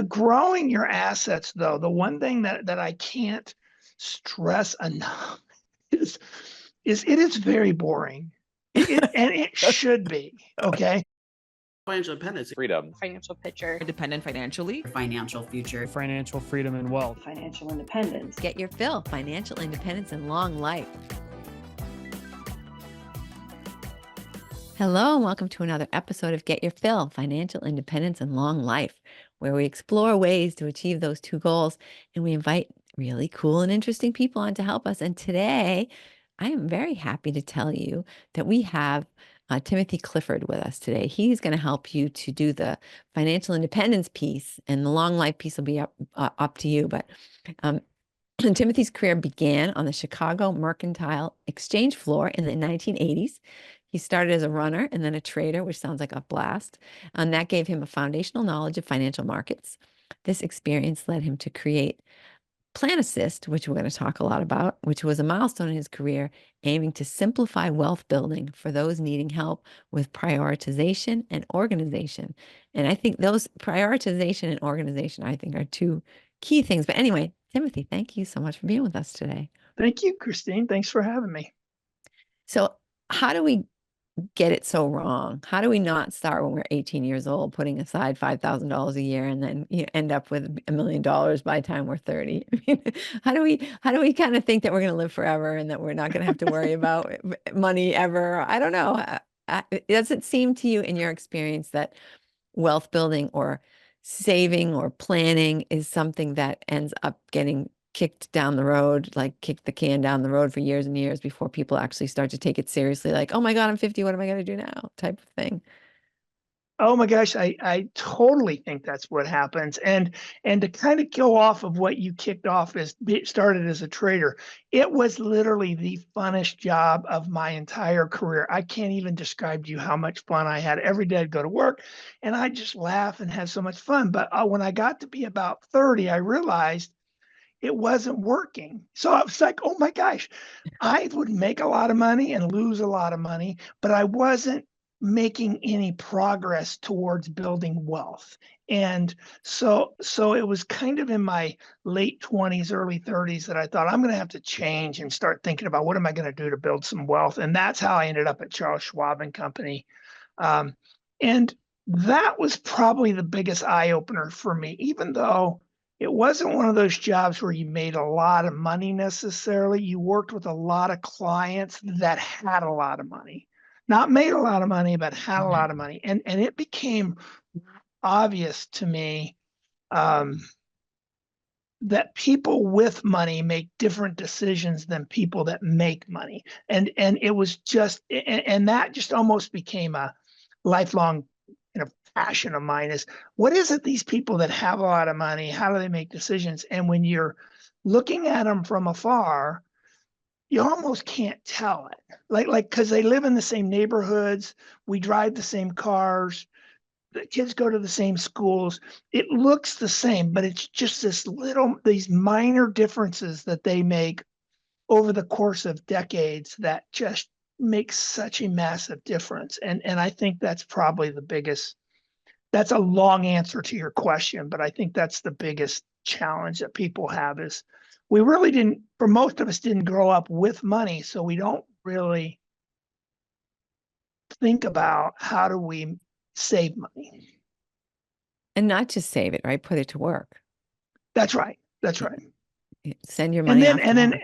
Growing your assets, though, the one thing that I can't stress enough is it is very boring. And it should be, okay? Financial independence, freedom, financial picture, independent financially, financial future, financial freedom and wealth, financial independence. Get your fill, financial independence and long life. Hello, and welcome to another episode of Get Your Fill, Financial Independence and Long Life, where we explore ways to achieve those two goals, and we invite really cool and interesting people on to help us. And today, I am very happy to tell you that we have Timothy Clifford with us today. He's going to help you to do the financial independence piece, and the long life piece will be up to you. But Timothy's career began on the Chicago Mercantile Exchange floor in the 1980s. He started as a runner and then a trader, which sounds like a blast. And that gave him a foundational knowledge of financial markets. This experience led him to create PlanAssist, which we're going to talk a lot about, which was a milestone in his career, aiming to simplify wealth building for those needing help with prioritization and organization. And I think those prioritization and organization, I think, are two key things. But anyway, Timothy, thank you so much for being with us today. Thank you, Christine. Thanks for having me. So how do we get it so wrong? How do we not start when we're 18 years old, putting aside $5,000 a year, and then end up with $1 million by the time we're 30? I mean, how do we kind of think that we're going to live forever and that we're not going to have to worry about money ever? I don't know. Does it seem to you, in your experience, that wealth building or saving or planning is something that ends up getting kicked down the road, like kicked the can down the road for years and years before people actually start to take it seriously, like, oh my God, I'm 50, what am I going to do now, type of thing? Oh my gosh, I totally think that's what happens. And to kind of go off of what you kicked off as started as a trader, it was literally the funnest job of my entire career. I can't even describe to you how much fun I had. Every day I'd go to work and I'd just laugh and have so much fun. But when I got to be about 30, I realized it wasn't working. So I was like, oh my gosh, I would make a lot of money and lose a lot of money, but I wasn't making any progress towards building wealth. And so it was kind of in my late 20s, early 30s that I thought, I'm going to have to change and start thinking about what am I going to do to build some wealth. And that's how I ended up at Charles Schwab Company. And that was probably the biggest eye opener for me, even though it wasn't one of those jobs where you made a lot of money necessarily. You worked with a lot of clients that had a lot of money, not made a lot of money, but had a lot of money. And it became obvious to me that people with money make different decisions than people that make money. And it was just, and that just almost became a lifelong passion of mine, is what is it these people that have a lot of money, how do they make decisions? And when you're looking at them from afar, you almost can't tell it. Like because they live in the same neighborhoods, we drive the same cars, the kids go to the same schools. It looks the same, but it's just these minor differences that they make over the course of decades that just make such a massive difference. And I think that's probably the biggest. That's a long answer to your question, but I think that's the biggest challenge that people have, is we really didn't, for most of us, didn't grow up with money. So we don't really think about how do we save money. And not just save it, right? Put it to work. That's right. That's right. Send your money off. And then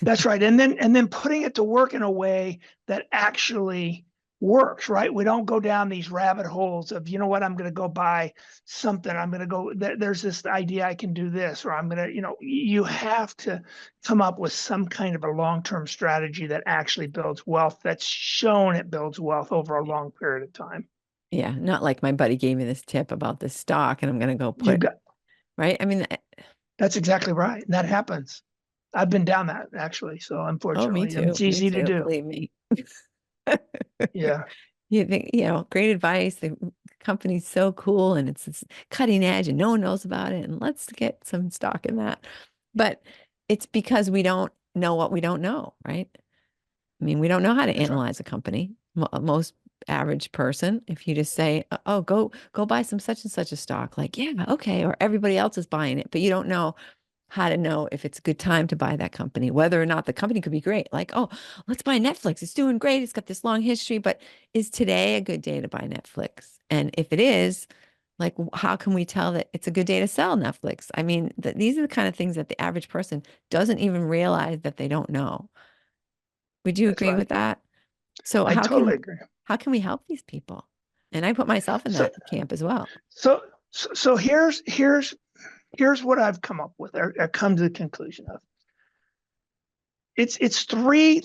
that's right. And then putting it to work in a way that actually works, right? We don't go down these rabbit holes of, you know what, I'm going to go buy something. I'm going to go, there's this idea I can do this, or I'm going to, you have to come up with some kind of a long-term strategy that actually builds wealth, that's shown it builds wealth over a long period of time. Yeah. Not like my buddy gave me this tip about this stock and I'm going to go put, right? I mean, that's exactly right. And that happens. I've been down that actually. So unfortunately, me too. It's easy to do. Believe me. Yeah. You think, great advice. The company's so cool and it's cutting edge and no one knows about it. And let's get some stock in that. But it's because we don't know what we don't know, right? I mean, we don't know how to analyze a company. Most average person, if you just say, oh, go buy some such and such a stock, like, yeah, okay, or everybody else is buying it, but you don't know how to know if it's a good time to buy that company, whether or not the company could be great. Like, oh, let's buy Netflix. It's doing great. It's got this long history, but is today a good day to buy Netflix? And if it is, like, how can we tell that it's a good day to sell Netflix? I mean, these are the kind of things that the average person doesn't even realize that they don't know. Would you That's agree right. with that? So I totally agree. how can we help these people? And I put myself in So, that camp as well. so here's what I've come up with, or come to the conclusion of. It's three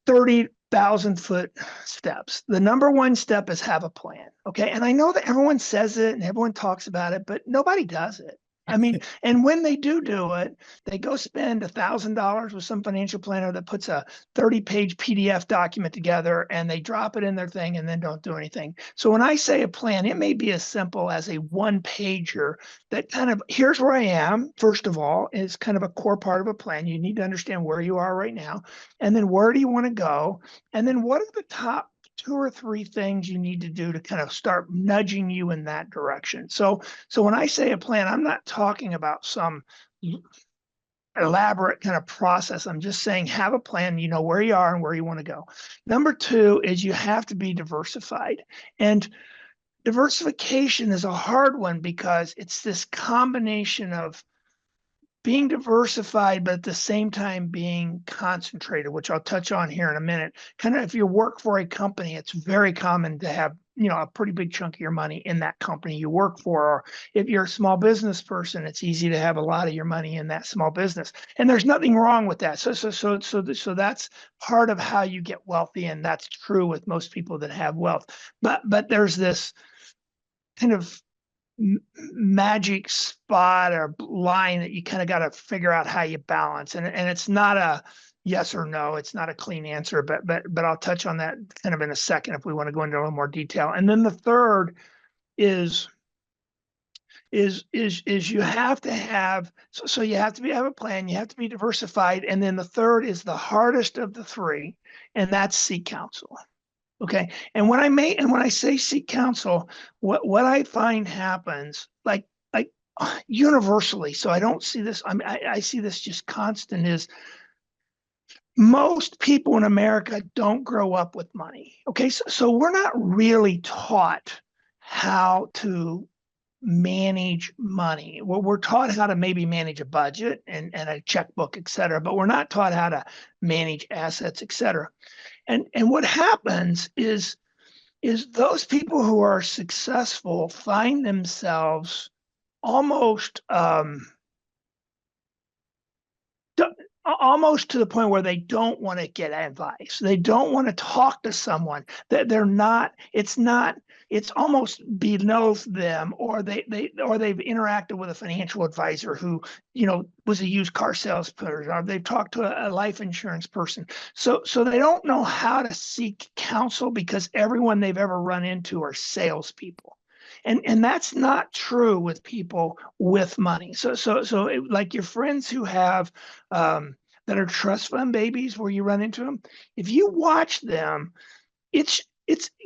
30,000-foot steps. The number one step is have a plan. Okay. And I know that everyone says it and everyone talks about it, but nobody does it. I mean, and when they do it, they go spend $1,000 with some financial planner that puts a 30-page PDF document together and they drop it in their thing and then don't do anything. So when I say a plan, it may be as simple as a one-pager that kind of, here's where I am, first of all, is kind of a core part of a plan. You need to understand where you are right now. And then where do you want to go? And then what are the top 2 or 3 things you need to do to kind of start nudging you in that direction? So when I say a plan, I'm not talking about some elaborate kind of process. I'm just saying have a plan, you know where you are and where you want to go. Number 2 is you have to be diversified. And diversification is a hard one because it's this combination of being diversified, but at the same time being concentrated, which I'll touch on here in a minute. Kind of if you work for a company, it's very common to have, a pretty big chunk of your money in that company you work for. Or if you're a small business person, it's easy to have a lot of your money in that small business. And there's nothing wrong with that. So that's part of how you get wealthy, and that's true with most people that have wealth. But there's this kind of magic spot or line that you kind of got to figure out how you balance, and it's not a yes or no, it's not a clean answer, but I'll touch on that kind of in a second if we want to go into a little more detail. And then the third is you have to have, so you have to have a plan, you have to be diversified, and then the third is the hardest of the 3, and that's seek counsel. Okay. And when I say seek counsel, what I find happens, like universally, so I don't see this, I see this just constant, is most people in America don't grow up with money. Okay. So we're not really taught how to manage money. Well, we're taught how to maybe manage a budget and a checkbook, et cetera, but we're not taught how to manage assets, et cetera. And what happens is those people who are successful find themselves almost almost to the point where they don't want to get advice. They don't want to talk to someone that it's almost beneath them, or they've interacted with a financial advisor who, was a used car salesperson, or they've talked to a life insurance person. So they don't know how to seek counsel because everyone they've ever run into are salespeople. And that's not true with people with money. So like your friends who have that are trust fund babies, where you run into them, if you watch them, it's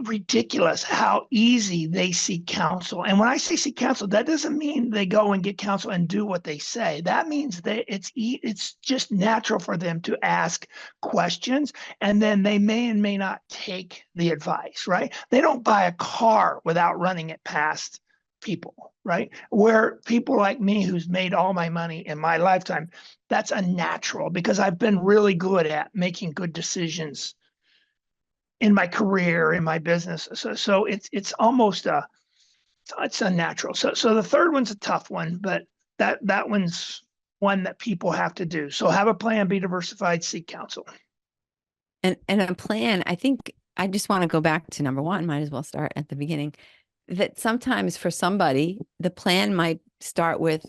ridiculous how easy they seek counsel. And when I say seek counsel, that doesn't mean they go and get counsel and do what they say. That means that it's just natural for them to ask questions, and then they may and may not take the advice, right? They don't buy a car without running it past people, right? Where people like me, who's made all my money in my lifetime, that's unnatural because I've been really good at making good decisions in my career, in my business. So it's almost it's unnatural. So the third one's a tough one, but that one's one that people have to do. So have a plan, be diversified, seek counsel. And a plan, I think I just want to go back to number 1, might as well start at the beginning, that sometimes for somebody, the plan might start with,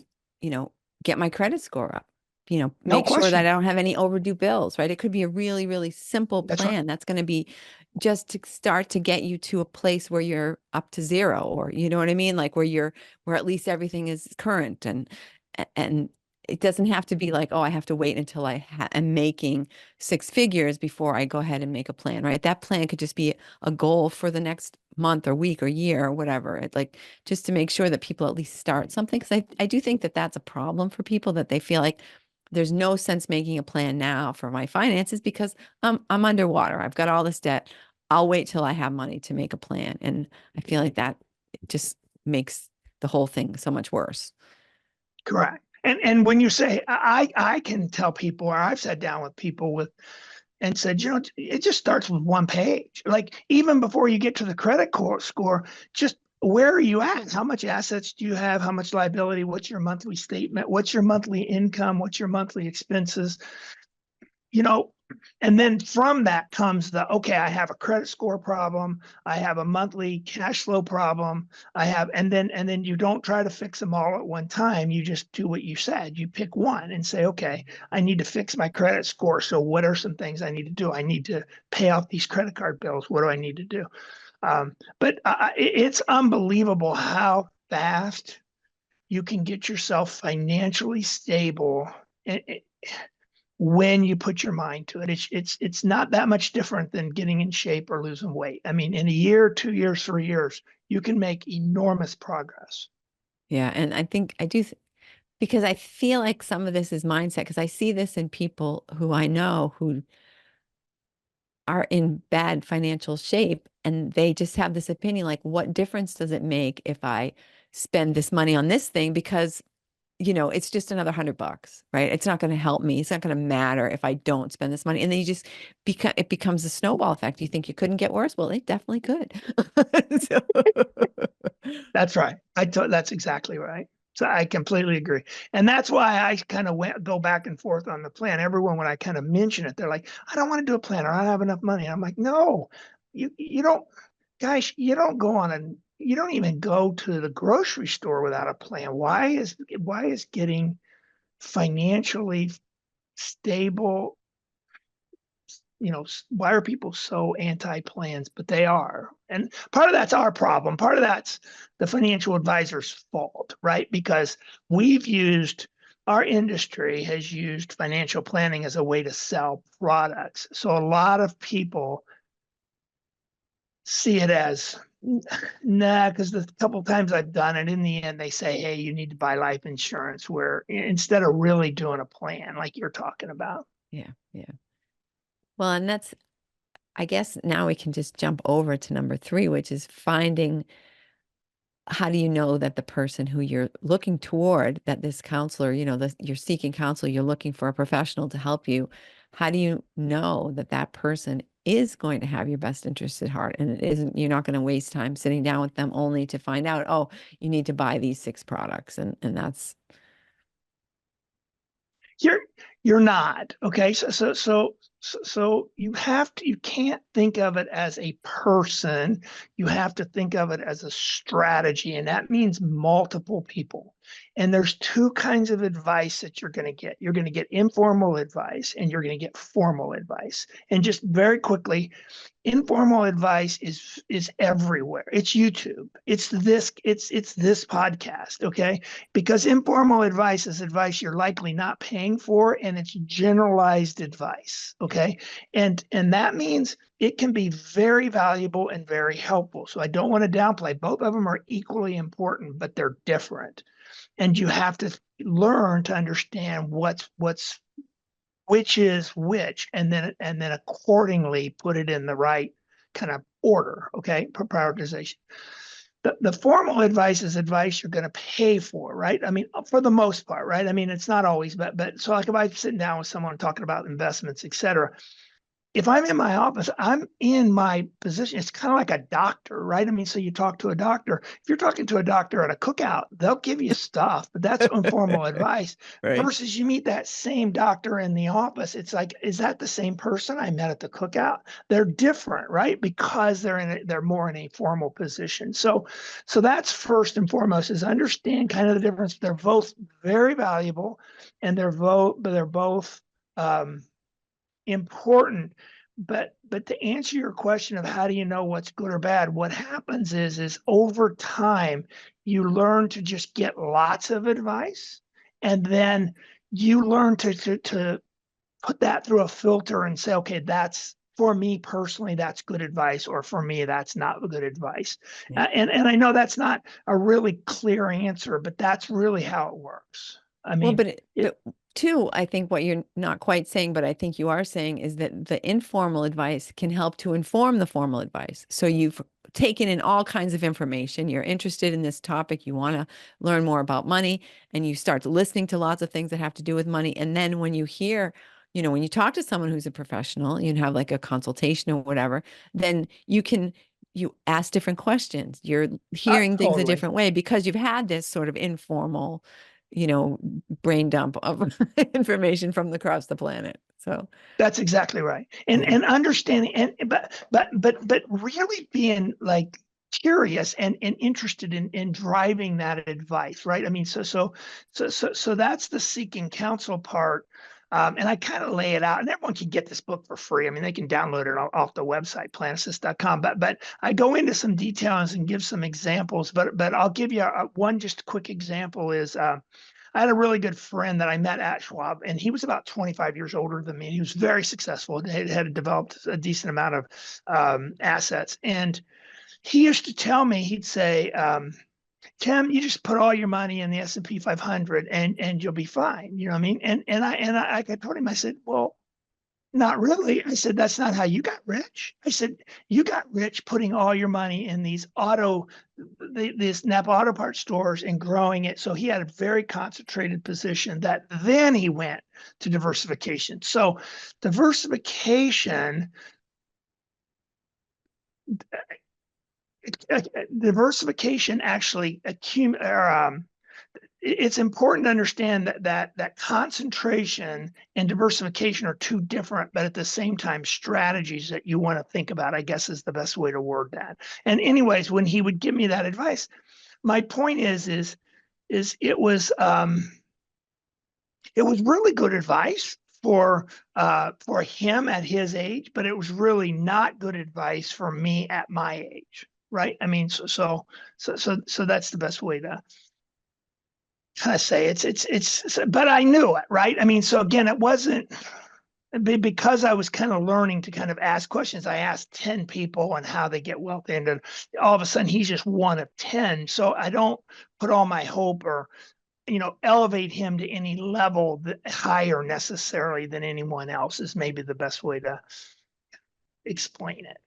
get my credit score up, make sure that I don't have any overdue bills, right? It could be a really, really simple plan. That's going to be just to start to get you to a place where you're up to 0, or, you know what I mean? Like where at least everything is current, and it doesn't have to be like, oh, I have to wait until I am making 6 figures before I go ahead and make a plan, right? That plan could just be a goal for the next month or week or year or whatever. It, like, just to make sure that people at least start something. Because I do think that that's a problem for people, that they feel like there's no sense making a plan now for my finances because I'm underwater. I've got all this debt. I'll wait till I have money to make a plan. And I feel like that just makes the whole thing so much worse. Correct. And when you say, I can tell people, or I've sat down with people with and said, it just starts with one page. Like, even before you get to the credit score, just where are you at? How much assets do you have? How much liability? What's your monthly statement? What's your monthly income? What's your monthly expenses? And then from that comes okay, I have a credit score problem. I have a monthly cash flow problem. And then you don't try to fix them all at one time. You just do what you said. You pick one and say, okay, I need to fix my credit score. So what are some things I need to do? I need to pay off these credit card bills. What do I need to do? But it's unbelievable how fast you can get yourself financially stable when you put your mind to it. It's not that much different than getting in shape or losing weight. I mean, in a year, 2 years, 3 years, you can make enormous progress. Yeah. And I think I do, because I feel like some of this is mindset, because I see this in people who I know who are in bad financial shape, and they just have this opinion like, what difference does it make if I spend this money on this thing? Because it's just another $100, right? It's not going to help me. It's not going to matter if I don't spend this money. And then you just it becomes a snowball effect. You think you couldn't get worse? Well, it definitely could. So. That's right. That's exactly right. So I completely agree. And that's why I kind of go back and forth on the plan. Everyone, when I kind of mention it, they're like, I don't want to do a plan, or I don't have enough money. I'm like, no, you don't, guys, you don't even go to the grocery store without a plan. Why is getting financially stable, why are people so anti-plans? But they are. And part of that's our problem. Part of that's the financial advisor's fault, right? Because our industry has used financial planning as a way to sell products. So a lot of people see it as, nah, because the couple of times I've done it, in the end, they say, hey, you need to buy life insurance, where instead of really doing a plan like you're talking about. Yeah. Yeah. Well, and I guess now we can just jump over to number 3, which is finding, how do you know that the person who you're looking toward, that this counselor, you're seeking counsel, you're looking for a professional to help you. How do you know that that person is going to have your best interest at heart? And you're not going to waste time sitting down with them only to find out, oh, you need to buy these 6 products. And that's. You're not. Okay. So you can't think of it as a person. You have to think of it as a strategy. And that means multiple people. And there's 2 kinds of advice that you're going to get. You're going to get informal advice, and you're going to get formal advice. And just very quickly, informal advice is everywhere. It's YouTube. It's this podcast, okay? Because informal advice is advice you're likely not paying for, and it's generalized advice, okay? And that means it can be very valuable and very helpful. So I don't want to downplay. Both of them are equally important, but they're different. And you have to learn to understand which is which, and then accordingly put it in the right kind of order, okay? Prioritization. The formal advice is advice you're going to pay for, right? I mean, for the most part, right? I mean, it's not always, but so like if I'm sitting down with someone talking about investments, et cetera, if I'm in my office, I'm in my position. It's kind of like a doctor, right? I mean, so you talk to a doctor. If you're talking to a doctor at a cookout, they'll give you stuff, but that's informal advice. Right. Versus you meet that same doctor in the office. It's like, is that the same person I met at the cookout? They're different, right? Because they're more in a formal position. So that's first and foremost, is understand kind of the difference. They're both very valuable, and they're both important. But to answer your question of how do you know what's good or bad, what happens is over time you learn to just get lots of advice, and then you learn to put that through a filter and say, okay, that's for me personally, that's good advice, or for me, that's not good advice. Yeah. And I know that's not a really clear answer, but that's really how it works. I Well, mean, but too, I think what you're not quite saying, but I think you are saying, is that the informal advice can help to inform the formal advice. So you've taken in all kinds of information. You're interested in this topic. You want to learn more about money, and you start listening to lots of things that have to do with money. And then when you hear, when you talk to someone who's a professional, you have like a consultation or whatever, then you ask different questions. You're hearing things a totally. different way because you've had this sort of informal, brain dump of information from across the planet. So That's exactly right. And understanding, but really being like curious and interested in driving that advice, right? I mean, so that's the seeking counsel part. And I kind of lay it out, and everyone can get this book for free. I mean, they can download it off the website, planassist.com. But I go into some details and give some examples. But I'll give you one just quick example is I had a really good friend that I met at Schwab, and he was about 25 years older than me. He was very successful, had developed a decent amount of assets. And he used to tell me, he'd say, Tim, you just put all your money in the S&P 500 and you'll be fine. You know what I mean? I told him, I said, well, not really. I said, that's not how you got rich. I said, you got rich putting all your money in these Napa Auto Parts stores and growing it. So he had a very concentrated position that then he went to diversification. So diversification actually it's important to understand that concentration and diversification are two different, but at the same time, strategies that you want to think about, I guess, is the best way to word that. And anyways, when he would give me that advice, my point is it was really good advice for him at his age, but it was really not good advice for me at my age, right? I mean, so that's the best way to kind of say it's but I knew it, right? I mean, so again, it wasn't because I was kind of learning to kind of ask questions. I asked 10 people on how they get wealthy, and then all of a sudden he's just one of 10. So I don't put all my hope or elevate him to any level higher necessarily than anyone else is maybe the best way to explain it.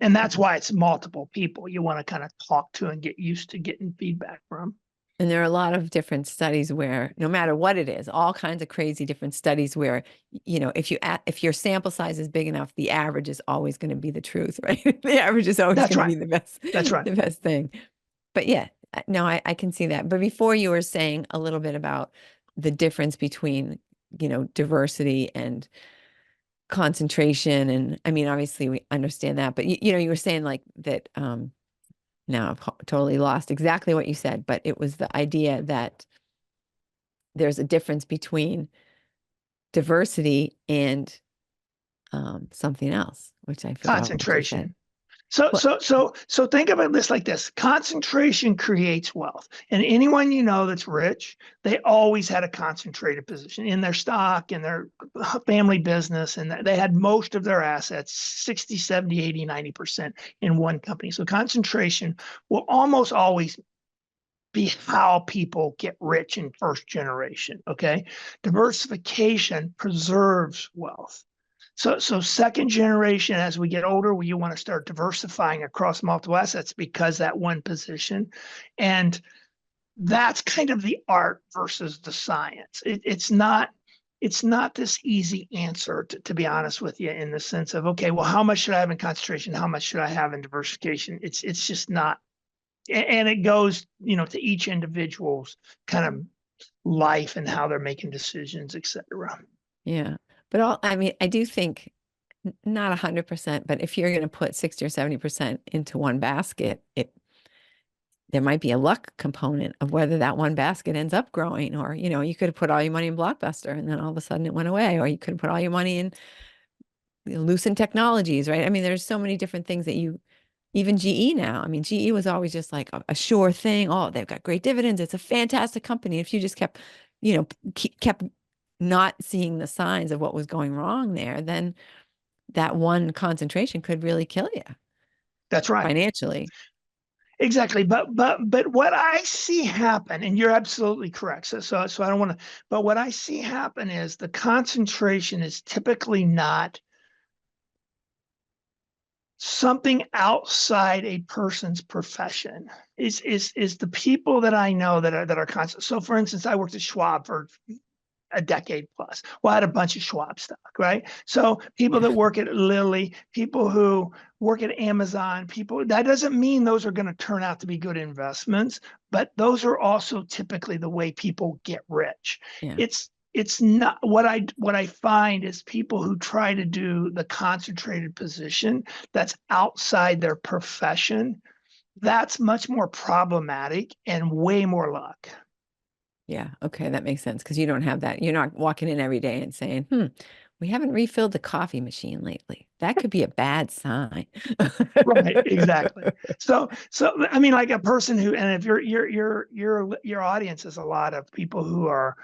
And that's why it's multiple people you want to kind of talk to and get used to getting feedback from. And there are a lot of different studies where, no matter what it is, all kinds of crazy different studies where, if your sample size is big enough, the average is always going to be the truth, right? The average is always going to be the best. That's right. The best thing. But yeah, no, I can see that. But before, you were saying a little bit about the difference between, diversity and concentration. And I mean, obviously we understand that, but you were saying like that, now I've totally lost exactly what you said, but it was the idea that there's a difference between diversity and something else, which I forgot. Concentration. So think of it like this. Concentration creates wealth. And anyone that's rich, they always had a concentrated position in their stock, in their family business, and they had most of their assets, 60, 70, 80, 90% in one company. So concentration will almost always be how people get rich in first generation, okay? Diversification preserves wealth. So second generation, as we get older, you want to start diversifying across multiple assets because that one position. And that's kind of the art versus the science. It's not this easy answer, to be honest with you, in the sense of, okay, well, how much should I have in concentration? How much should I have in diversification? It's just not. And it goes, to each individual's kind of life and how they're making decisions, et cetera. Yeah. But I mean, I do think not 100%, but if you're going to put 60 or 70% into one basket, there might be a luck component of whether that one basket ends up growing, or, you could have put all your money in Blockbuster and then all of a sudden it went away, or you could have put all your money in Lucent Technologies, right? I mean, there's so many different things that even GE now, I mean, GE was always just like a sure thing. Oh, they've got great dividends. It's a fantastic company. If you just kept not seeing the signs of what was going wrong there, then that one concentration could really kill you That's right. financially. Exactly. But what I see happen, and you're absolutely correct. So I don't want to, but what I see happen is the concentration is typically not something outside a person's profession. Is the people that I know that are constant. So for instance, I worked at Schwab for a decade plus. Well, I had a bunch of Schwab stock, right? So people that work at Lilly, people who work at Amazon, people, that doesn't mean those are going to turn out to be good investments, but those are also typically the way people get rich. Yeah. It's not what I find is people who try to do the concentrated position that's outside their profession. That's much more problematic and way more luck. Yeah. Okay. That makes sense. Because you don't have that. You're not walking in every day and saying, we haven't refilled the coffee machine lately. That could be a bad sign. Right, exactly. So I mean, like a person who, and if your audience is a lot of people who are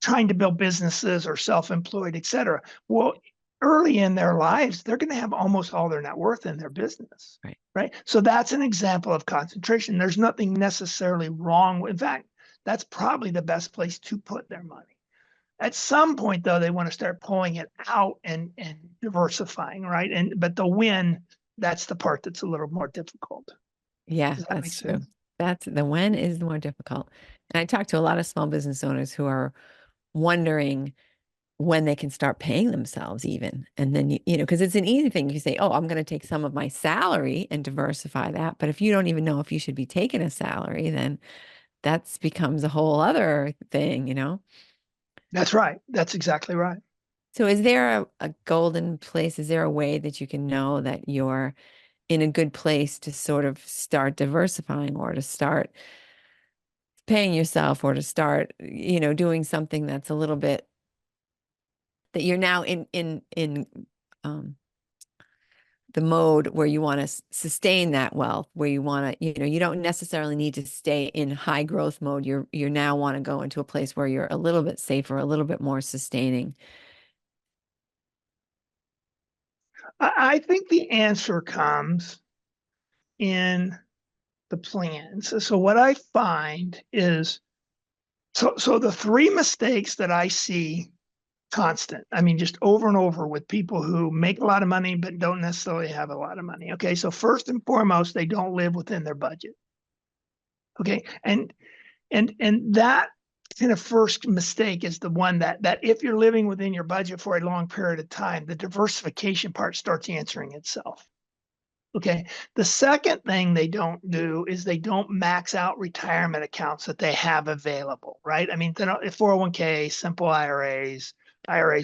trying to build businesses or self-employed, et cetera. Well, early in their lives, they're going to have almost all their net worth in their business. Right. Right. So that's an example of concentration. There's nothing necessarily wrong. In fact, that's probably the best place to put their money. At some point, though, they want to start pulling it out and diversifying, right? But the win, that's the part that's a little more difficult. Yeah, Does that make that's true. sense? That's the when is more difficult. And I talk to a lot of small business owners who are wondering when they can start paying themselves even. And then, because it's an easy thing. You say, oh, I'm going to take some of my salary and diversify that. But if you don't even know if you should be taking a salary, then that's becomes a whole other thing. That's right. That's exactly right. So is there a golden place? Is there a way that you can know that you're in a good place to sort of start diversifying or to start paying yourself or to start, doing something that's a little bit that you're now in um, the mode where you want to sustain that wealth, where you want to, you don't necessarily need to stay in high growth mode. You now want to go into a place where you're a little bit safer, a little bit more sustaining. I think the answer comes in the plan. So what I find is so the three mistakes that I see constant. I mean, just over and over with people who make a lot of money but don't necessarily have a lot of money. Okay, so first and foremost, they don't live within their budget. Okay, and that kind of first mistake is the one that if you're living within your budget for a long period of time, the diversification part starts answering itself. Okay. The second thing they don't do is they don't max out retirement accounts that they have available, right? I mean, 401k, simple IRAs,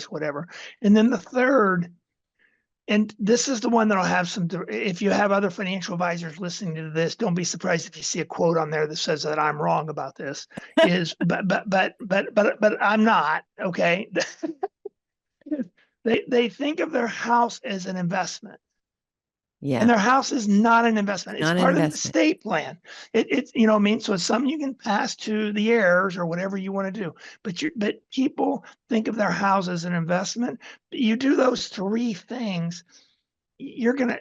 whatever. And then the third, and this is the one that'll have some, if you have other financial advisors listening to this, don't be surprised if you see a quote on there that says that I'm wrong about this, is, but I'm not, okay? They think of their house as an investment. Yeah. And their house is not an investment. It's Not an part of the investment. estate plan. It's you know what I mean. So it's something you can pass to the heirs or whatever you want to do. But people think of their house as an investment. You do those three things, you're gonna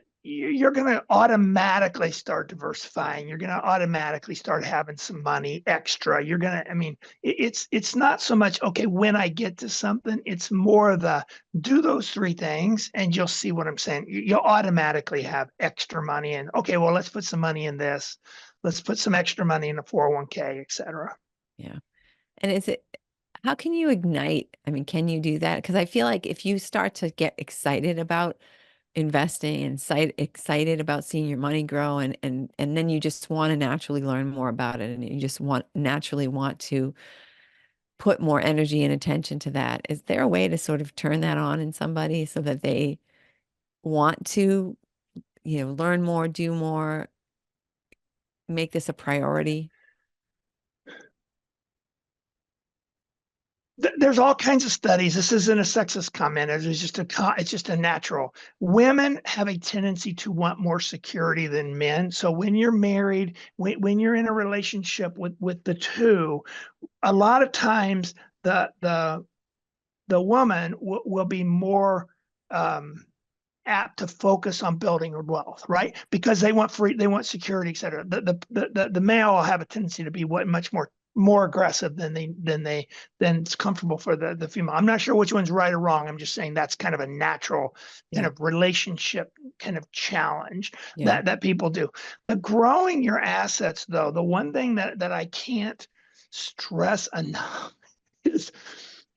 automatically start diversifying. You're gonna automatically start having some money extra. I mean, it's not so much okay when I get to something. It's more the do those three things, and you'll see what I'm saying. You'll automatically have extra money, and okay, well, let's put some money in this. Let's put some extra money in a 401k, et cetera. Yeah. And how can you ignite? I mean, can you do that? Because I feel like if you start to get excited about investing and excited about seeing your money grow and then you just want to naturally learn more about it and you just naturally want to put more energy and attention to that. Is there a way to sort of turn that on in somebody so that they want to, learn more, do more, make this a priority? There's all kinds of studies. This isn't a sexist comment. It's just a natural. Women have a tendency to want more security than men. So when you're married, when you're in a relationship with the two, a lot of times the woman will be more apt to focus on building wealth, right? Because they want security, et cetera. The male will have a tendency to be much more aggressive than it's comfortable for the female. I'm not sure which one's right or wrong. I'm just saying that's kind of a natural kind of relationship kind of challenge that people do. But growing your assets, though, the one thing that I can't stress enough is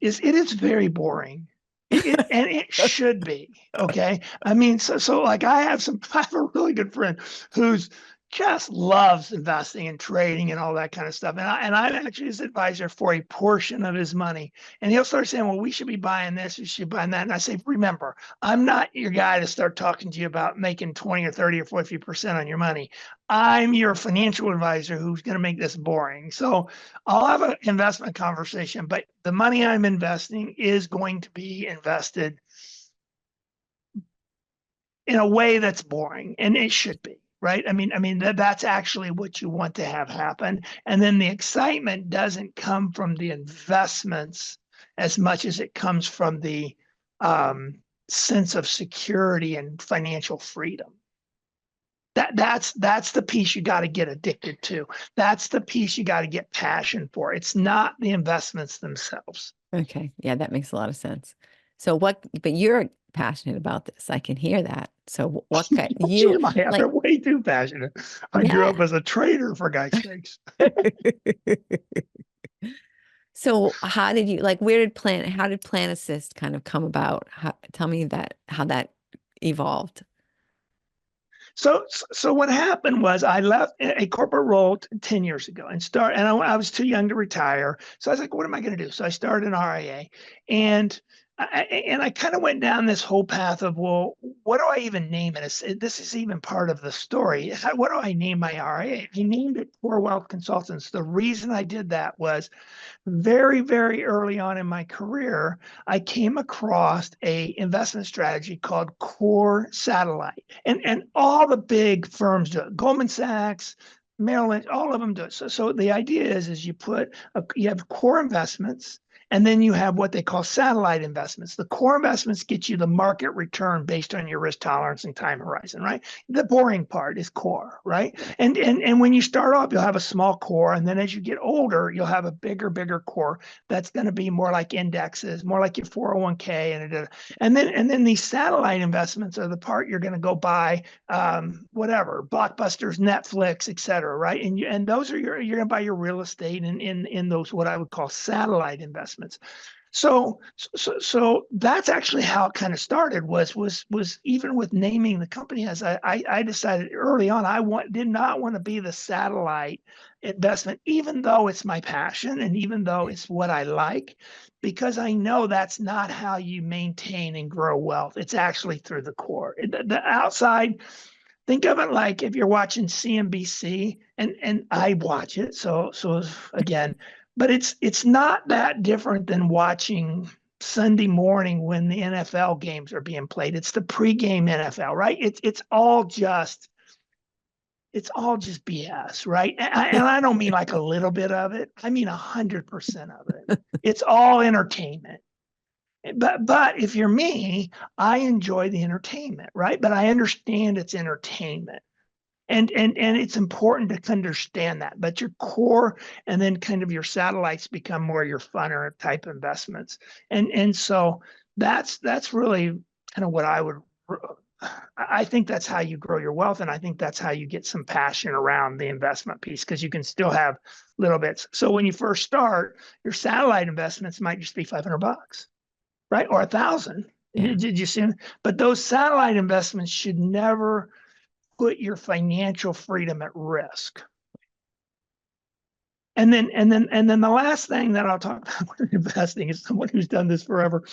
it is very boring. And it should be, okay? I mean, so like I have a really good friend who's just loves investing and trading and all that kind of stuff. And I'm actually his advisor for a portion of his money. And he'll start saying, well, we should be buying this, we should be buying that. And I say, remember, I'm not your guy to start talking to you about making 20 or 30 or 40% on your money. I'm your financial advisor who's going to make this boring. So I'll have an investment conversation, but the money I'm investing is going to be invested in a way that's boring, and it should be. Right. I mean, that's actually what you want to have happen. And then the excitement doesn't come from the investments as much as it comes from the sense of security and financial freedom. That's the piece you got to get addicted to. That's the piece you got to get passion for. It's not the investments themselves. Okay. Yeah, that makes a lot of sense. So but you're passionate about this. I can hear that. So what kind You're way too passionate. I grew up as a trader, for God's sakes. So how did you how did PlanAssist kind of come about? Tell me how that evolved. So what happened was I left a corporate role 10 years ago and I was too young to retire. So I was like, what am I going to do? So I started an RIA, and I kind of went down this whole path of, well, what do I even name it? This is even part of the story. What do I name my RIA? I named it Core Wealth Consultants. The reason I did that was very, very early on in my career, I came across a investment strategy called Core Satellite, and all the big firms do it. Goldman Sachs, Merrill Lynch, all of them do it. So the idea is you have core investments, and then you have what they call satellite investments. The core investments get you the market return based on your risk tolerance and time horizon, right? The boring part is core, right? And when you start off, you'll have a small core, and then as you get older, you'll have a bigger core that's going to be more like indexes, more like your 401k, and then these satellite investments are the part you're going to go buy, whatever, Blockbusters, Netflix, et cetera, right? And those are you're going to buy your real estate in those what I would call satellite investments. So that's actually how it kind of started. Was even with naming the company, as I decided early on, did not want to be the satellite investment, even though it's my passion and even though it's what I like, because I know that's not how you maintain and grow wealth. It's actually through the core. The outside. Think of it like if you're watching CNBC, and I watch it. So again, but it's not that different than watching Sunday morning when the NFL games are being played. It's the pregame NFL, right? It's all just BS, right? And I don't mean like a little bit of it. I mean 100% of it. It's all entertainment. But if you're me, I enjoy the entertainment, right? But I understand it's entertainment. And it's important to understand that. But your core and then kind of your satellites become more your funner type investments. And so that's really kind of what I think that's how you grow your wealth. And I think that's how you get some passion around the investment piece, because you can still have little bits. So when you first start, your satellite investments might just be $500. Right? Or 1,000. Yeah. Did you see? But those satellite investments should never put your financial freedom at risk. And then the last thing that I'll talk about with investing is someone who's done this forever.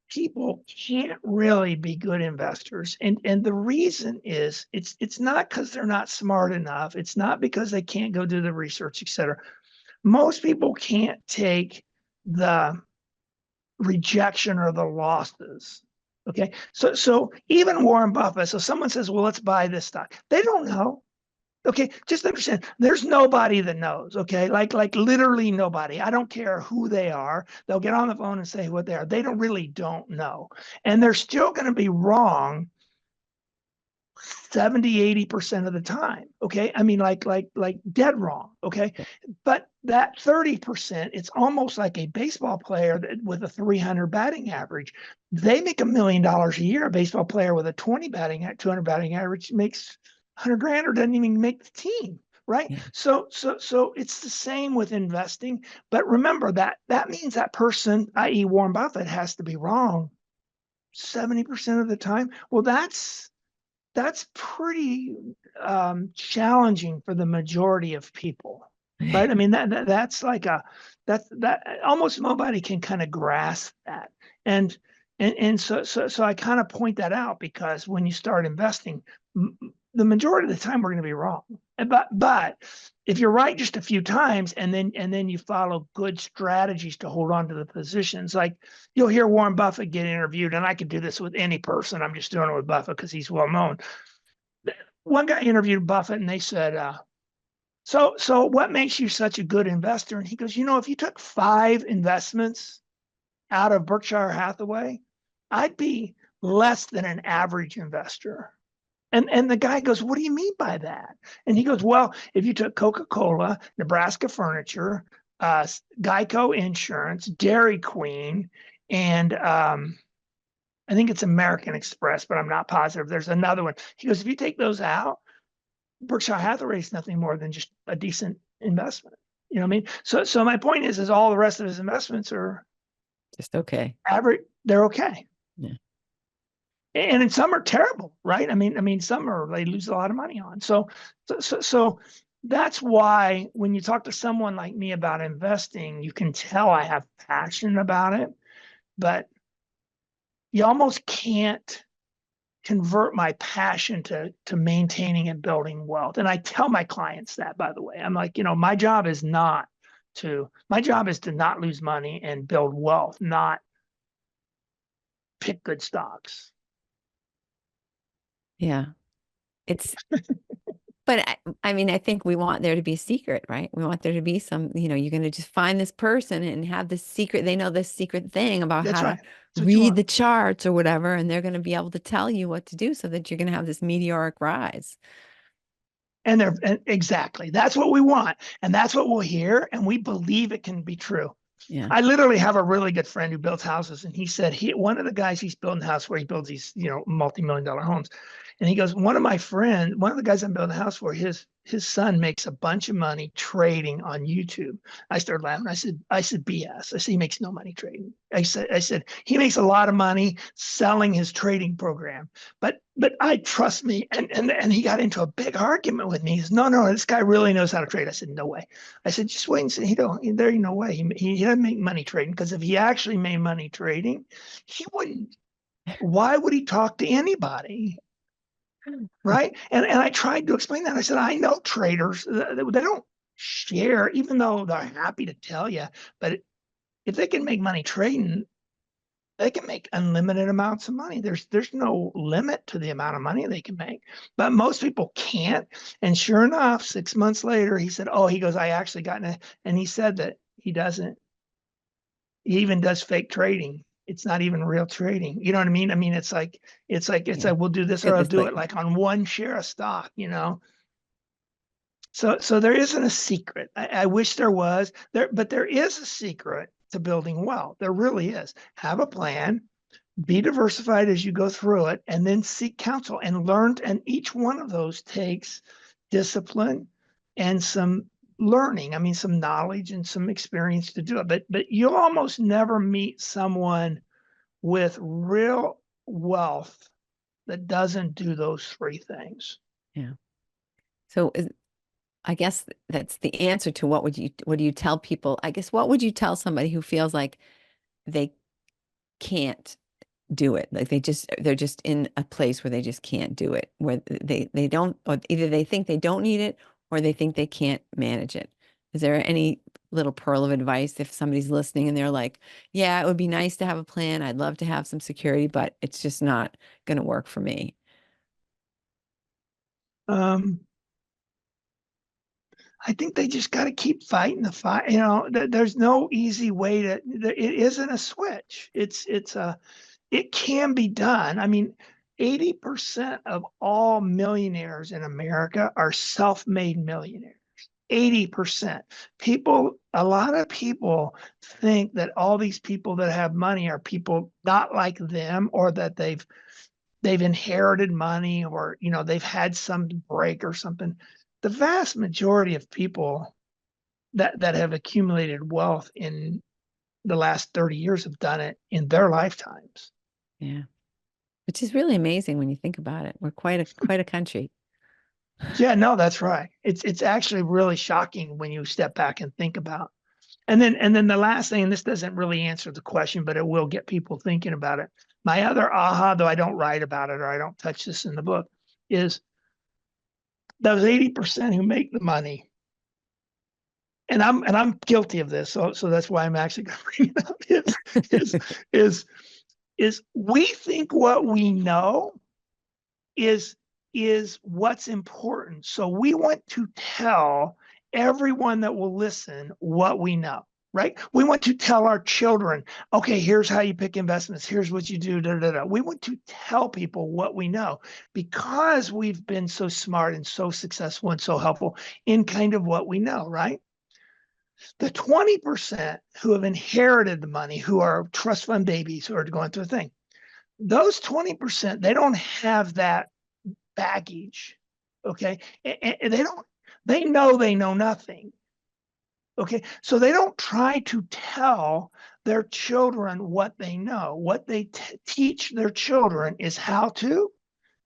People can't really be good investors. And the reason is it's not because they're not smart enough. It's not because they can't go do the research, et cetera. Most people can't take the rejection or the losses. Okay. So even Warren Buffett, so someone says, well, let's buy this stock. They don't know. Okay, just understand, there's nobody that knows. Okay, like literally nobody. I don't care who they are. They'll get on the phone and say what they are. They don't know, and they're still going to be wrong 70-80% of the time. Okay, I mean, like dead wrong. Okay, but that 30%, it's almost like a baseball player with a 300 batting average. They make $1 million a year. A baseball player with a 200 batting average makes 100 grand or doesn't even make the team. Right. Yeah. So it's the same with investing. But remember that means that person, i.e. Warren Buffett, has to be wrong 70% of the time. Well, that's pretty challenging for the majority of people, right? I mean, that's like that almost nobody can kind of grasp that. And so I kind of point that out, because when you start investing, the majority of the time we're going to be wrong. But if you're right just a few times, and then you follow good strategies to hold on to the positions, like you'll hear Warren Buffett get interviewed, and I could do this with any person. I'm just doing it with Buffett because he's well known. One guy interviewed Buffett, and they said, so what makes you such a good investor? And he goes, if you took 5 investments out of Berkshire Hathaway, I'd be less than an average investor. And the guy goes, what do you mean by that? And he goes, well, if you took Coca-Cola, Nebraska Furniture, Geico Insurance, Dairy Queen, and I think it's American Express, but I'm not positive. There's another one. He goes, if you take those out, Berkshire Hathaway is nothing more than just a decent investment. You know what I mean? So my point is all the rest of his investments are Just okay. average. They're okay. Yeah. And some are terrible, right? I mean, some they lose a lot of money on. So that's why when you talk to someone like me about investing, you can tell I have passion about it, but you almost can't convert my passion to maintaining and building wealth. And I tell my clients that, by the way. I'm like, my job is to not lose money and build wealth, not pick good stocks. Yeah. It's, but I mean, I think we want there to be a secret, right? We want there to be some, you're going to just find this person and have this secret. They know this secret thing about That's how right. to read the charts or whatever. And they're going to be able to tell you what to do so that you're going to have this meteoric rise. And exactly, that's what we want. And that's what we'll hear. And we believe it can be true. Yeah. I literally have a really good friend who builds houses, and he said one of the guys he's building a house where he builds these, multi-million-dollar homes. And he goes, one of the guys I'm building a house for, his son makes a bunch of money trading on YouTube. I started laughing. I said, BS. I said, he makes no money trading. I said, he makes a lot of money selling his trading program, but I trust me. And he got into a big argument with me. He says, no, this guy really knows how to trade. I said, no way. I said, just wait and see. There ain't no way. He doesn't make money trading, because if he actually made money trading, he wouldn't. Why would he talk to anybody? Right. And I tried to explain that. I said, I know traders, they don't share, even though they're happy to tell you. But if they can make money trading, they can make unlimited amounts of money. There's no limit to the amount of money they can make. But most people can't. And sure enough, 6 months later, he said, he goes, I actually got in it. And he said that he even does fake trading. It's not even real trading. You know what I mean? I mean, it's like we'll do this, or I'll do it like on one share of stock, So there isn't a secret. I wish there was but there is a secret to building wealth. There really is. Have a plan, be diversified as you go through it, and then seek counsel and learn. And each one of those takes discipline and some learning. I mean, some knowledge and some experience to do it. But you'll almost never meet someone with real wealth that doesn't do those 3 things. Yeah. So I guess that's the answer to what do you tell people? I guess, what would you tell somebody who feels like they can't do it? Like they're just in a place where they just can't do it, where they don't, or either they think they don't need it or they think they can't manage it. Is there any little pearl of advice if somebody's listening and they're like, yeah, it would be nice to have a plan. I'd love to have some security, but it's just not going to work for me. I think they just got to keep fighting the fight. You know, there's no easy way to, it isn't a switch. It can be done. I mean, 80% of all millionaires in America are self-made millionaires. 80%. A lot of people think that all these people that have money are people not like them, or that they've inherited money, or, you know, they've had some break or something. The vast majority of people that have accumulated wealth in the last 30 years have done it in their lifetimes. Yeah. Which is really amazing when you think about it. We're quite a country. Yeah, no, that's right. It's actually really shocking when you step back and think about. And then the last thing, and this doesn't really answer the question, but it will get people thinking about it. My other aha, though I don't write about it or I don't touch this in the book, is those 80% who make the money. And I'm guilty of this, so that's why I'm actually going to bring it up. Is we think what we know is what's important. So we want to tell everyone that will listen what we know, right? We want to tell our children, okay, here's how you pick investments. Here's what you do. Da, da, da. We want to tell people what we know because we've been so smart and so successful and so helpful in kind of what we know, right? The 20% who have inherited the money, who are trust fund babies, who are going through a thing, those 20%, they don't have that baggage. Okay. And they know nothing. Okay. So they don't try to tell their children what they know. What they teach their children is how to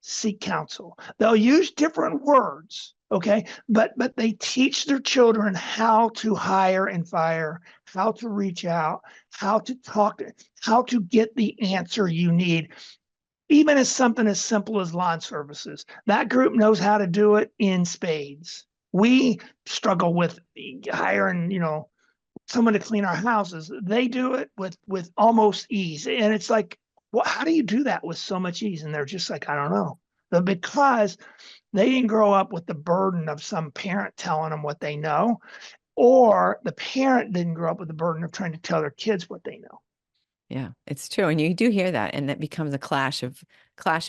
seek counsel. They'll use different words. Okay. But they teach their children how to hire and fire, how to reach out, how to talk, how to get the answer you need. Even as something as simple as lawn services. That group knows how to do it in spades. We struggle with hiring, you know, someone to clean our houses. They do it with almost ease. And it's like, well, how do you do that with so much ease? And they're just like, I don't know. But because they didn't grow up with the burden of some parent telling them what they know, or the parent didn't grow up with the burden of trying to tell their kids what they know. Yeah, it's true. And you do hear that. And that becomes a clash of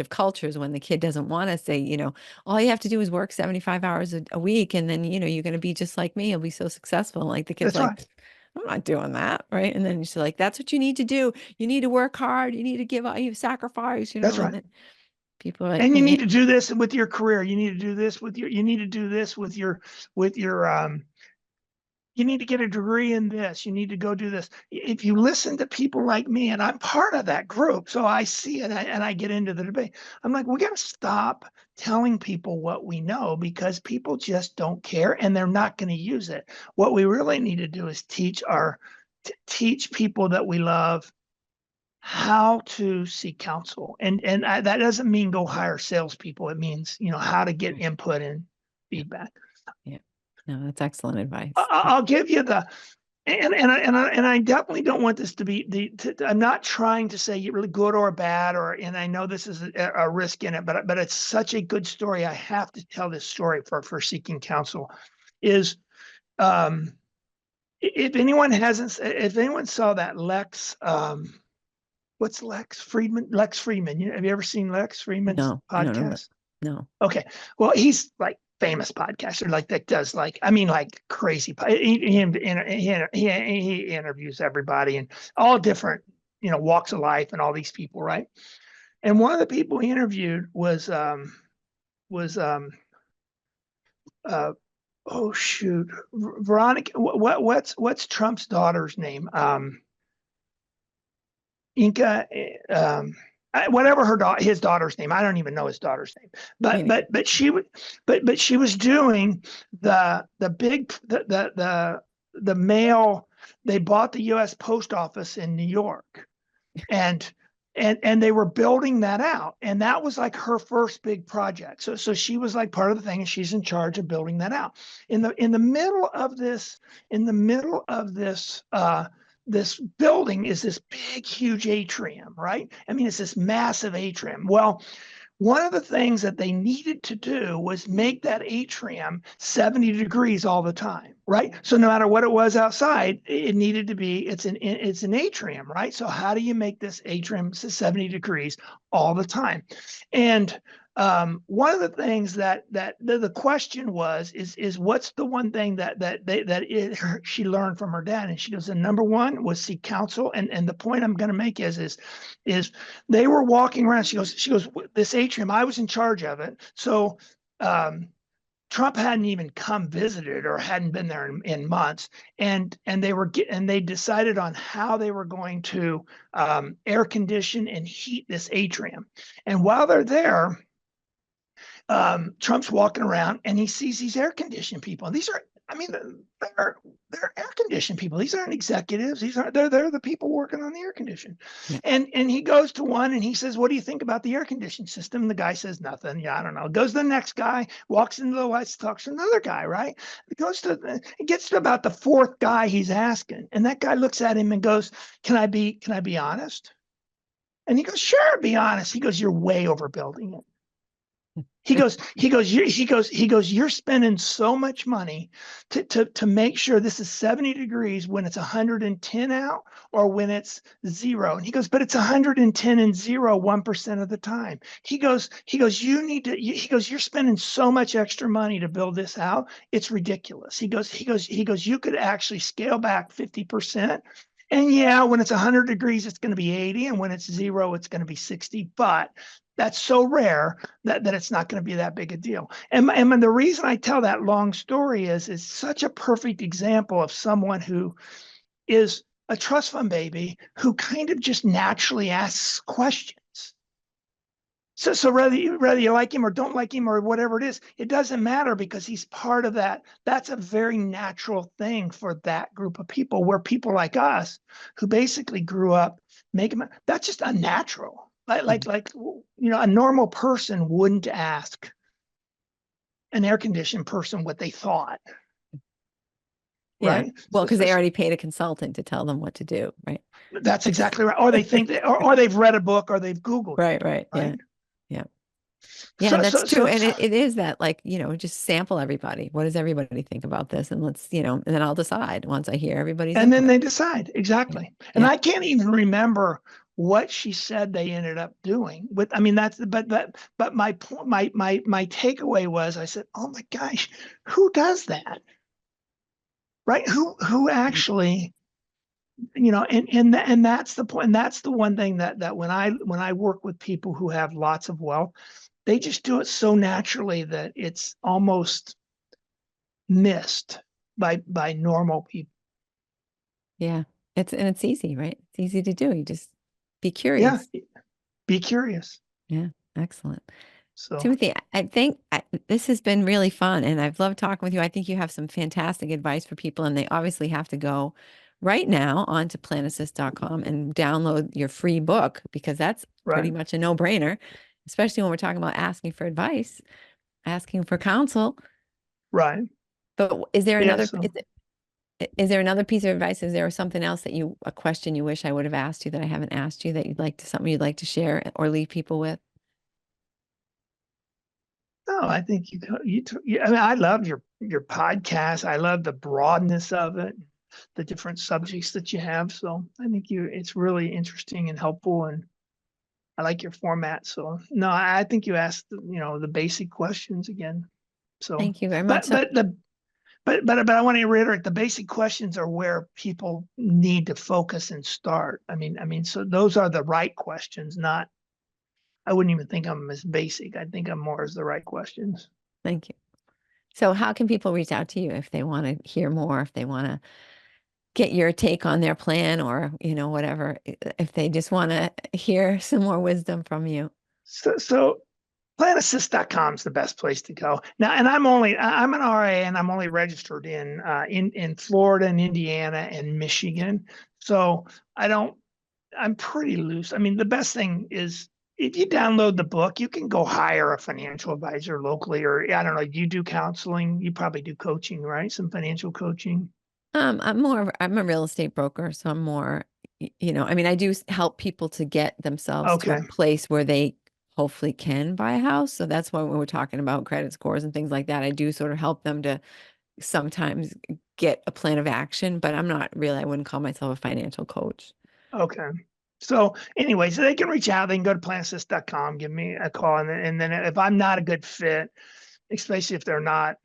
cultures when the kid doesn't want to say, you know, all you have to do is work 75 hours a week. And then, you know, you're going to be just like me. You'll be so successful. Like the kid's That's like, right. I'm not doing that. Right. And then you're like, that's what you need to do. You need to work hard. You need to give up, you sacrifice, you That's know, and right. then people are like, And you "Yeah, need to do this with your career. You need to do this with your, you need to do this with your, you need to get a degree in this. You need to go do this. If you listen to people like me, and I'm part of that group, so I see it and I get into the debate. I'm like, we got to stop telling people what we know because people just don't care and they're not going to use it. What we really need to do is teach people that we love how to seek counsel. That doesn't mean go hire salespeople. It means, you know, how to get input and yeah, feedback. yeah." No, that's excellent advice. I'll give you the, and I definitely don't want this to be I'm not trying to say you're really good or bad, and I know this is a risk in it, but it's such a good story. I have to tell this story for seeking counsel. Is if anyone saw that what's Lex Friedman? Lex Friedman. Have you ever seen Lex Friedman's No, I don't know. podcast? No. Okay. Well, he's like famous podcaster, like that does like, I mean, like crazy. He interviews everybody and all different, you know, walks of life and all these people, right? And one of the people he interviewed was was um oh shoot, Veronica. What's Trump's daughter's name? Inca, whatever his daughter's name. I don't even know his daughter's name. But she was doing the mail. They bought the U.S. Post Office in New York, and they were building that out, and that was like her first big project. So she was like part of the thing, and she's in charge of building that out. In the middle of this, this building is this big, huge atrium, right? I mean, it's this massive atrium. Well, one of the things that they needed to do was make that atrium 70 degrees all the time, right? So no matter what it was outside, it needed to be, it's an atrium, right? So how do you make this atrium 70 degrees all the time? And one of the things that the question was is what's the one thing that she learned from her dad? And she goes, the number one was seek counsel. And the point I'm going to make is they were walking around. She goes, this atrium, I was in charge of it. So Trump hadn't even come visited or hadn't been there in months, and they decided on how they were going to air condition and heat this atrium. And while they're there, Trump's walking around and he sees these air conditioned people. And these are, I mean, they're air conditioned people. These aren't executives. They're the people working on the air condition. Yeah. And he goes to one and he says, "What do you think about the air conditioning system?" And the guy says, "Nothing. Yeah, I don't know." Goes to the next guy, walks into the lights, talks to another guy, right? It gets to about the fourth guy he's asking. And that guy looks at him and goes, Can I be honest?" And he goes, "Sure, be honest." He goes, "You're way overbuilding it." You're spending so much money to make sure this is 70 degrees when it's 110 out or when it's 0. And he goes, "But it's 110 and 0 1% of the time." He goes, "You're spending so much extra money to build this out. It's ridiculous." He goes, "You could actually scale back 50%. And yeah, when it's 100 degrees, it's going to be 80. And when it's 0, it's going to be 60. But that's so rare that it's not going to be that big a deal." And the reason I tell that long story is such a perfect example of someone who is a trust fund baby who kind of just naturally asks questions. So whether you like him or don't like him or whatever it is, it doesn't matter because he's part of that. That's a very natural thing for that group of people, where people like us who basically grew up making, that's just unnatural. Like a normal person wouldn't ask an air conditioned person what they thought. Yeah. Right. Well, because they already paid a consultant to tell them what to do, right? That's exactly right. Or they think that, or they've read a book or they've Googled. Right. Yeah. Yeah, that's true. And it is that, like, just sample everybody. What does everybody think about this? And let's, and then I'll decide once I hear everybody's and input. then they decide. Exactly. Yeah. And I can't even remember what she said they ended up doing with, I mean, but my takeaway was, I said, "Oh my gosh, who does that?" Right? Who actually, and that's the point. And that's the one thing that when I work with people who have lots of wealth, they just do it so naturally that it's almost missed by normal people. Yeah. It's easy, right? It's easy to do. You just be curious. Yeah. Be curious. Yeah. Excellent. So Timothy, I think this has been really fun, and I've loved talking with you. I think you have some fantastic advice for people, and they obviously have to go right now onto planassist.com and download your free book, because that's pretty much a no-brainer, especially when we're talking about asking for advice, asking for counsel. Right. But is there another, is there another piece of advice? Is there something else a question you wish I would have asked you that I haven't asked you, that something you'd like to share or leave people with? No, I think I mean, I love your podcast. I love the broadness of it, the different subjects that you have. So I think it's really interesting and helpful, and I like your format. So no, I think you asked, the basic questions again. So thank you very much. But I want to reiterate, the basic questions are where people need to focus and start. I mean, so those are the right questions, not, I wouldn't even think of them as basic. I think of them more as the right questions. Thank you. So how can people reach out to you if they want to hear more, if they want to get your take on their plan, or, whatever, if they just want to hear some more wisdom from you? So PlanAssist.com is the best place to go now. And I'm an RA, and I'm only registered in Florida and Indiana and Michigan. So I'm pretty loose. I mean, the best thing is, if you download the book, you can go hire a financial advisor locally, or I don't know, you do counseling, you probably do coaching, right? Some financial coaching. I'm a real estate broker, so I'm more, I mean, I do help people to get themselves to a place where they hopefully can buy a house. So that's why when we're talking about credit scores and things like that, I do sort of help them to sometimes get a plan of action, but I'm not really, I wouldn't call myself a financial coach. Okay. So anyway, so they can reach out. They can go to PlanAssist.com, give me a call. And then if I'm not a good fit, especially if they're not,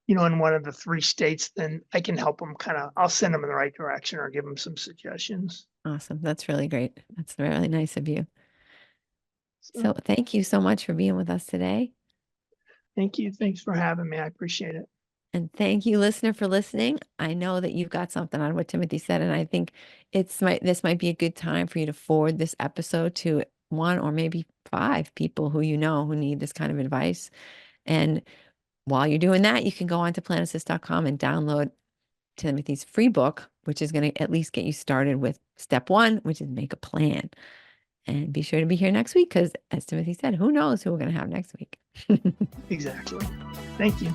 in one of the 3 states, then I can help them I'll send them in the right direction or give them some suggestions. Awesome. That's really great. That's really nice of you. So So thank you so much for being with us today. thank you. Thanks for having me. I appreciate it. And thank you, listener, for listening. I know that you've got something on what Timothy said, and I think this might be a good time for you to forward this episode to 1 or maybe 5 people who you know who need this kind of advice. And while you're doing that, you can go on to planassist.com and download Timothy's free book, which is going to at least get you started with step 1, which is make a plan. And be sure to be here next week because, as Timothy said, who knows who we're going to have next week. Exactly. Thank you.